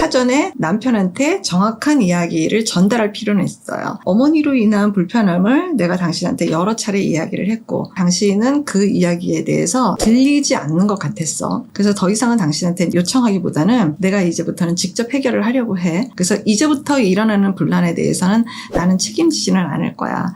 사전에 남편한테 정확한 이야기를 전달할 필요는 있어요. 어머니로 인한 불편함을 내가 당신한테 여러 차례 이야기를 했고 당신은 그 이야기에 대해서 들리지 않는 것 같았어. 그래서 더 이상은 당신한테 요청하기보다는 내가 이제부터는 직접 해결을 하려고 해. 그래서 이제부터 일어나는 분란에 대해서는 나는 책임지지는 않을 거야.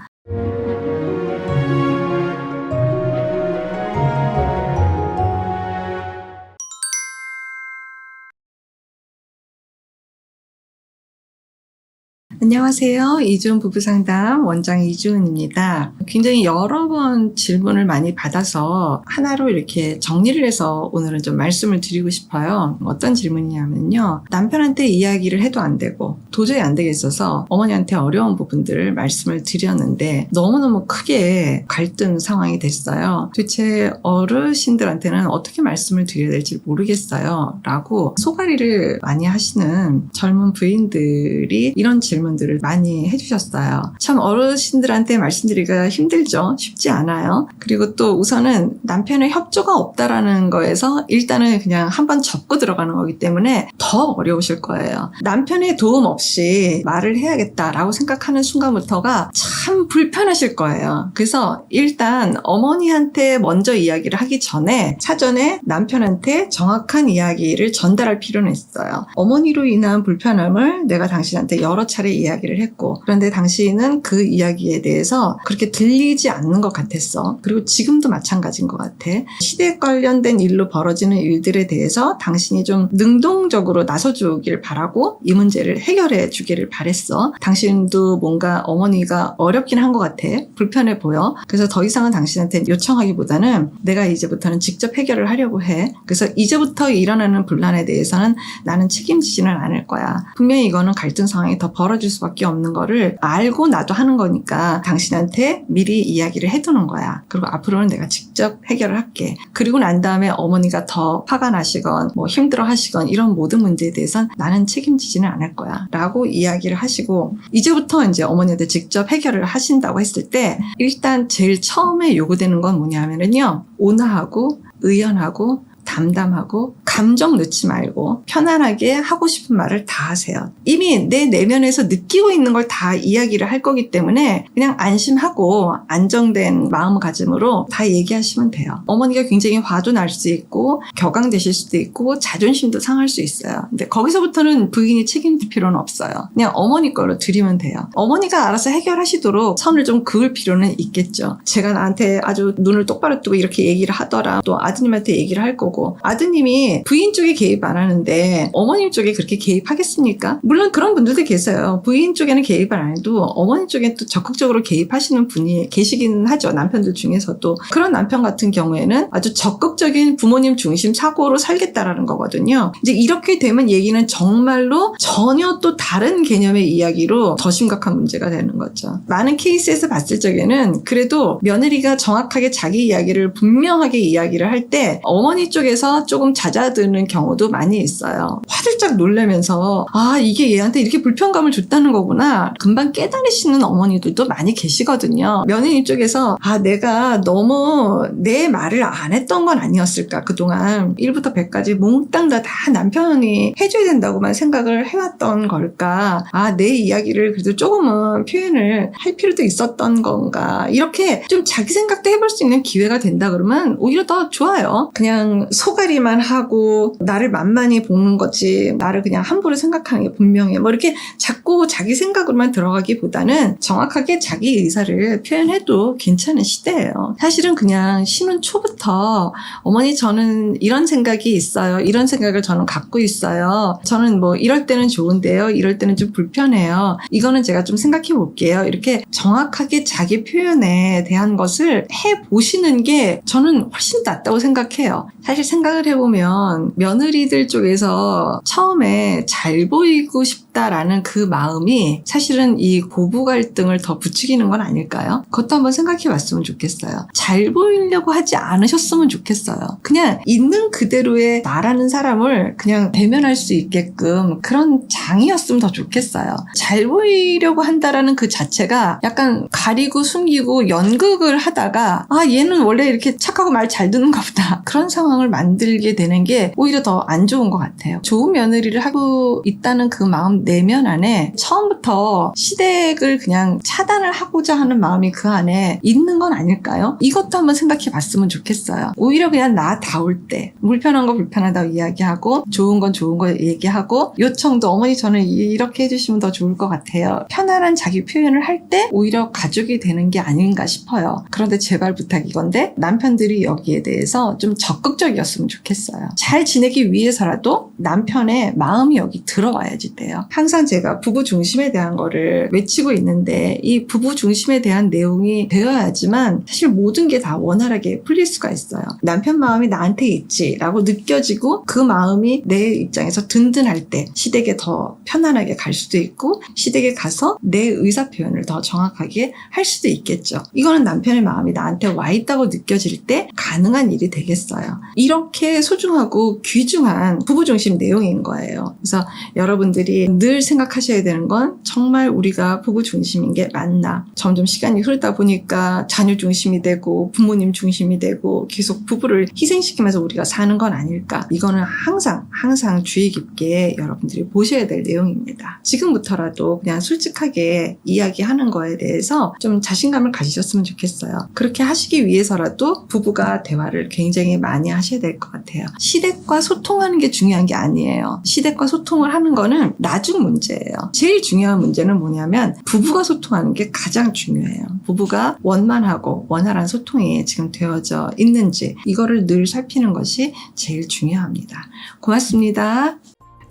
안녕하세요. 이주은 부부상담 원장 이주은입니다. 굉장히 여러 번 질문을 많이 받아서 하나로 이렇게 정리를 해서 오늘은 좀 말씀을 드리고 싶어요. 어떤 질문이냐면요. 남편한테 이야기를 해도 안 되고 도저히 안 되겠어서 어머니한테 어려운 부분들을 말씀을 드렸는데 너무너무 크게 갈등 상황이 됐어요. 도대체 어르신들한테는 어떻게 말씀을 드려야 될지 모르겠어요. 라고 소가리를 많이 하시는 젊은 부인들이 이런 질문들을 많이 해주셨어요. 참 어르신들한테 말씀드리기가 힘들죠. 쉽지 않아요. 그리고 또 우선은 남편의 협조가 없다라는 거에서 일단은 그냥 한번 접고 들어가는 거기 때문에 더 어려우실 거예요. 남편의 도움 없이 말을 해야겠다라고 생각하는 순간부터가 참 불편하실 거예요. 그래서 일단 어머니한테 먼저 이야기를 하기 전에 사전에 남편한테 정확한 이야기를 전달할 필요는 있어요. 어머니로 인한 불편함을 내가 당신한테 여러 차례 이야기를 했고 그런데 당신은 그 이야기에 대해서 그렇게 들리지 않는 것 같았어. 그리고 지금도 마찬가지인 것 같아. 시대 관련된 일로 벌어지는 일들에 대해서 당신이 좀 능동적으로 나서주길 바라고 이 문제를 해결해 주기를 바랬어. 당신도 뭔가 어머니가 어렵긴 한 것 같아. 불편해 보여. 그래서 더 이상은 당신한테 요청하기보다는 내가 이제부터는 직접 해결을 하려고 해. 그래서 이제부터 일어나는 분란에 대해서는 나는 책임지지는 않을 거야. 분명히 이거는 갈등 상황이 더 벌어질 수밖에 없는 거를 알고 나도 하는 거니까 당신한테 미리 이야기를 해두는 거야. 그리고 앞으로는 내가 직접 해결을 할게. 그리고 난 다음에 어머니가 더 화가 나시건 뭐 힘들어 하시건 이런 모든 문제에 대해서는 나는 책임지지는 않을 거야 라고 이야기를 하시고 이제부터 이제 어머니한테 직접 해결을 하신다고 했을 때 일단 제일 처음에 요구되는 건 뭐냐면요. 온화하고 의연하고 담담하고 감정 넣지 말고 편안하게 하고 싶은 말을 다 하세요. 이미 내 내면에서 느끼고 있는 걸 다 이야기를 할 거기 때문에 그냥 안심하고 안정된 마음가짐으로 다 얘기하시면 돼요. 어머니가 굉장히 화도 날 수 있고 격앙되실 수도 있고 자존심도 상할 수 있어요. 근데 거기서부터는 부인이 책임질 필요는 없어요. 그냥 어머니 거로 드리면 돼요. 어머니가 알아서 해결하시도록 선을 좀 그을 필요는 있겠죠. 제가 나한테 아주 눈을 똑바로 뜨고 이렇게 얘기를 하더라. 또 아드님한테 얘기를 할 거고 아드님이 부인 쪽에 개입 안 하는데 어머님 쪽에 그렇게 개입하겠습니까? 물론 그런 분들도 계세요. 부인 쪽에는 개입을 안 해도 어머니 쪽에 또 적극적으로 개입하시는 분이 계시기는 하죠. 남편들 중에서도. 그런 남편 같은 경우에는 아주 적극적인 부모님 중심 사고로 살겠다라는 거거든요. 이제 이렇게 되면 얘기는 정말로 전혀 또 다른 개념의 이야기로 더 심각한 문제가 되는 거죠. 많은 케이스에서 봤을 적에는 그래도 며느리가 정확하게 자기 이야기를 분명하게 이야기를 할 때 어머니 쪽에서 조금 잦아드는 경우도 많이 있어요. 화들짝 놀라면서 아 이게 얘한테 이렇게 불편감을 줬다는 거구나 금방 깨달으시는 어머니들도 많이 계시거든요. 며느리 쪽에서 아 내가 너무 내 말을 안 했던 건 아니었을까 그동안 1부터 100까지 몽땅 다 남편이 해줘야 된다고만 생각을 해왔던 걸까 아 내 이야기를 그래도 조금은 표현을 할 필요도 있었던 건가 이렇게 좀 자기 생각도 해볼 수 있는 기회가 된다 그러면 오히려 더 좋아요. 그냥 소가리만 하고 나를 만만히 보는 거지 나를 그냥 함부로 생각하는 게 분명해 뭐 이렇게 자꾸 자기 생각으로만 들어가기보다는 정확하게 자기 의사를 표현해도 괜찮은 시대예요. 사실은 그냥 신혼 초부터 어머니 저는 이런 생각이 있어요. 이런 생각을 저는 갖고 있어요. 저는 뭐 이럴 때는 좋은데요. 이럴 때는 좀 불편해요. 이거는 제가 좀 생각해 볼게요. 이렇게 정확하게 자기 표현에 대한 것을 해보시는 게 저는 훨씬 낫다고 생각해요. 사실 생각을 해보면 며느리들 쪽에서 처음에 잘 보이고 싶다라는 그 마음이 사실은 이 고부 갈등을 더 부추기는 건 아닐까요? 그것도 한번 생각해 봤으면 좋겠어요. 잘 보이려고 하지 않으셨으면 좋겠어요. 그냥 있는 그대로의 나라는 사람을 그냥 대면할 수 있게끔 그런 장이었으면 더 좋겠어요. 잘 보이려고 한다라는 그 자체가 약간 가리고 숨기고 연극을 하다가 아 얘는 원래 이렇게 착하고 말 잘 듣는가 보다 그런 상황을 만들게 되는 게 오히려 더 안 좋은 것 같아요. 좋은 며느리를 하고 있다는 그 마음 내면 안에 처음부터 시댁을 그냥 차단을 하고자 하는 마음이 그 안에 있는 건 아닐까요? 이것도 한번 생각해 봤으면 좋겠어요. 오히려 그냥 나다울 때 불편한 거 불편하다고 이야기하고 좋은 건 좋은 거 얘기하고 요청도 어머니 저는 이렇게 해주시면 더 좋을 것 같아요. 편안한 자기 표현을 할 때 오히려 가족이 되는 게 아닌가 싶어요. 그런데 제발 부탁이건데 남편들이 여기에 대해서 좀 적극적이었으면 좋겠어요. 잘 지내기 위해서라도 남편의 마음이 여기 들어와야지 돼요. 항상 제가 부부 중심에 대한 거를 외치고 있는데 이 부부 중심에 대한 내용이 되어야지만 사실 모든 게 다 원활하게 풀릴 수가 있어요. 남편 마음이 나한테 있지라고 느껴지고 그 마음이 내 입장에서 든든할 때 시댁에 더 편안하게 갈 수도 있고 시댁에 가서 내 의사 표현을 더 정확하게 할 수도 있겠죠. 이거는 남편의 마음이 나한테 와 있다고 느껴질 때 가능한 일이 되겠어요. 이렇게 소중하고 귀중한 부부 중심 내용인 거예요. 그래서 여러분들이 늘 생각하셔야 되는 건 정말 우리가 부부 중심인 게 맞나? 점점 시간이 흐르다 보니까 자녀 중심이 되고 부모님 중심이 되고 계속 부부를 희생시키면서 우리가 사는 건 아닐까? 이거는 항상 주의 깊게 여러분들이 보셔야 될 내용입니다. 지금부터라도 그냥 솔직하게 이야기하는 거에 대해서 좀 자신감을 가지셨으면 좋겠어요. 그렇게 하시기 위해서라도 부부가 대화를 굉장히 많이 하셔야 될 것 같아요. 시댁과 소통하는 게 중요한 게 아니에요. 시댁과 소통을 하는 거는 나중 문제예요. 제일 중요한 문제는 뭐냐면 부부가 소통하는 게 가장 중요해요. 부부가 원만하고 원활한 소통이 지금 되어져 있는지 이거를 늘 살피는 것이 제일 중요합니다. 고맙습니다.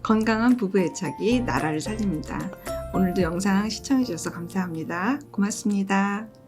건강한 부부 애착이 나라를 살립니다. 오늘도 영상 시청해 주셔서 감사합니다. 고맙습니다.